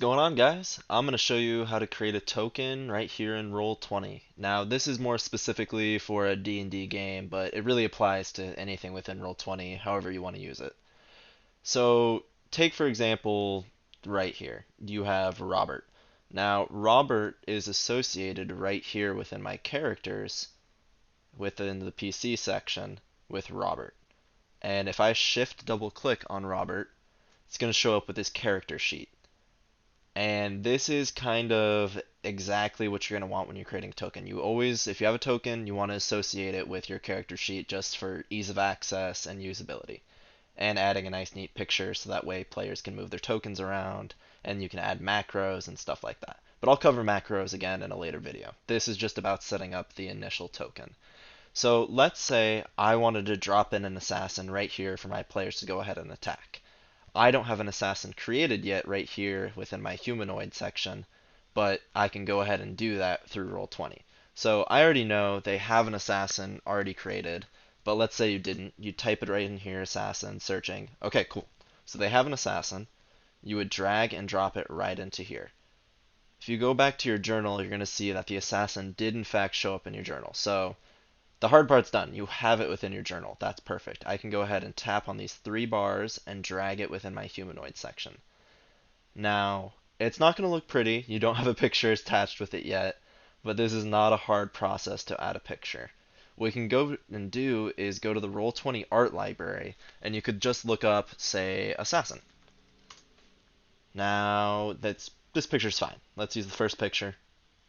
going on, guys? I'm going to show you how to create a token right here in Roll20. Now, this is more specifically for a D&D game, but it really applies to anything within Roll20, however you want to use it. So, take for example, right here, you have Robert. Now, Robert is associated right here within my characters, within the PC section, with Robert. And if I shift double click on Robert, it's going to show up with this character sheet. And this is kind of exactly what you're going to want when you're creating a token. You always, if you have a token, you want to associate it with your character sheet just for ease of access and usability. And adding a nice neat picture so that way players can move their tokens around and you can add macros and stuff like that. But I'll cover macros again in a later video. This is just about setting up the initial token. So let's say I wanted to drop in an assassin right here for my players to go ahead and attack. I don't have an assassin created yet right here within my humanoid section, but I can go ahead and do that through Roll20. So I already know they have an assassin already created, but let's say you didn't. You type it right in here, assassin, searching. Okay, cool. So they have an assassin. You would drag and drop it right into here. If you go back to your journal, you're going to see that the assassin did in fact show up in your journal. So the hard part's done. You have it within your journal. That's perfect. I can go ahead and tap on these three bars and drag it within my humanoid section. Now, it's not going to look pretty. You don't have a picture attached with it yet, but this is not a hard process to add a picture. What you can go and do is go to the Roll20 art library, and you could just look up, say, assassin. Now, this picture's fine. Let's use the first picture.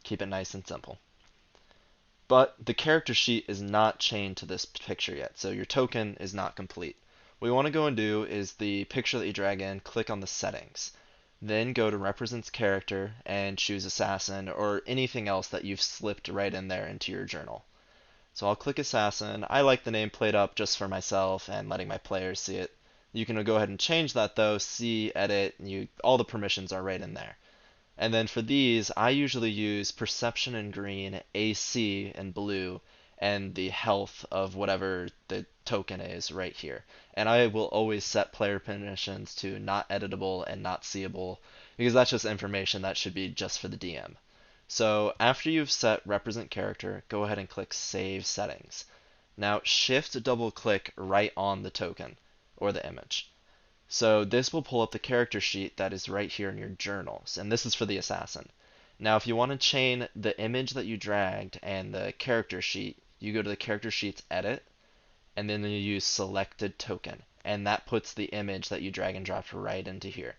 Keep it nice and simple. But the character sheet is not chained to this picture yet, so your token is not complete. What you want to go and do is the picture that you drag in, click on the settings. Then go to represents character and choose assassin or anything else that you've slipped right in there into your journal. So I'll click assassin. I like the name played up just for myself and letting my players see it. You can go ahead and change that though, see, edit, all the permissions are right in there. And then for these, I usually use perception in green, AC in blue, and the health of whatever the token is right here. And I will always set player permissions to not editable and not seeable, because that's just information that should be just for the DM. So after you've set represent character, go ahead and click Save Settings. Now shift double click right on the token or the image. So this will pull up the character sheet that is right here in your journals, and this is for the assassin. Now if you want to chain the image that you dragged and the character sheet, you go to the character sheets edit, and then you use selected token, and that puts the image that you drag and dropped right into here.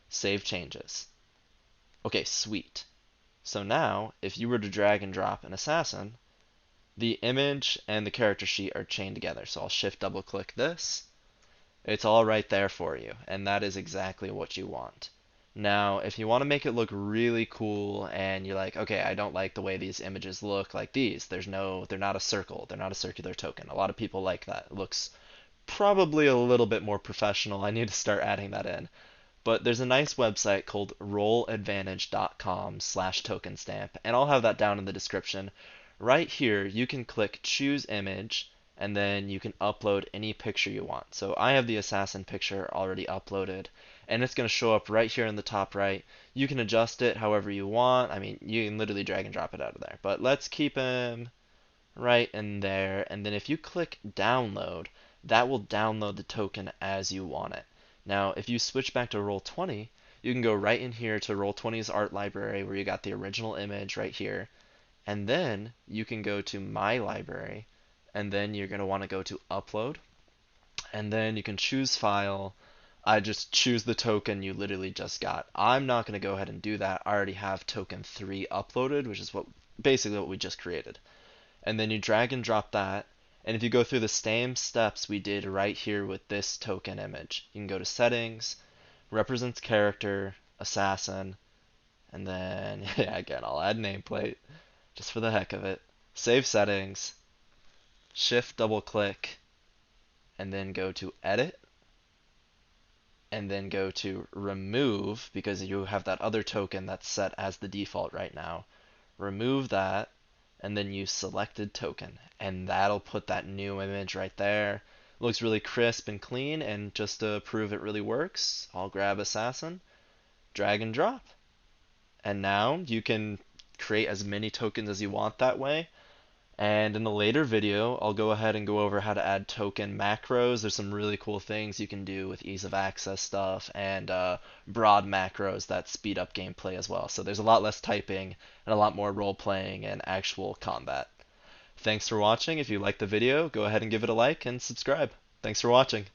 Save changes. Okay, sweet. So now, if you were to drag and drop an assassin, the image and the character sheet are chained together. So I'll shift double click this. It's all right there for you, and that is exactly what you want. Now, if you want to make it look really cool and you're like, okay, I don't like the way these images look like these. They're not a circle. They're not a circular token. A lot of people like that. It looks probably a little bit more professional. I need to start adding that in. But there's a nice website called rolladvantage.com/tokenstamp, and I'll have that down in the description. Right here, you can click choose image, and then you can upload any picture you want. So I have the assassin picture already uploaded, and it's going to show up right here in the top right. You can adjust it however you want. I mean, you can literally drag and drop it out of there. But let's keep him right in there, and then if you click download, that will download the token as you want it. Now, if you switch back to Roll20, you can go right in here to Roll20's art library where you got the original image right here, and then you can go to my library, and then you're going to want to go to upload, and then you can choose file. I just choose the token you literally just got. I'm not going to go ahead and do that. I already have token 3 uploaded, which is basically what we just created. And then you drag and drop that, and if you go through the same steps we did right here with this token image, you can go to settings, represents character, assassin, and then yeah, again, I'll add nameplate just for the heck of it. Save settings, shift double click, and then go to edit, and then go to remove because you have that other token that's set as the default right now. Remove that, and then use selected token, and that'll put that new image right there. It looks really crisp and clean, and just to prove it really works, I'll grab assassin, drag and drop. And now you can create as many tokens as you want that way. And in a later video, I'll go ahead and go over how to add token macros. There's some really cool things you can do with ease of access stuff and broad macros that speed up gameplay as well. So there's a lot less typing and a lot more role playing and actual combat. Thanks for watching. If you liked the video, go ahead and give it a like and subscribe. Thanks for watching.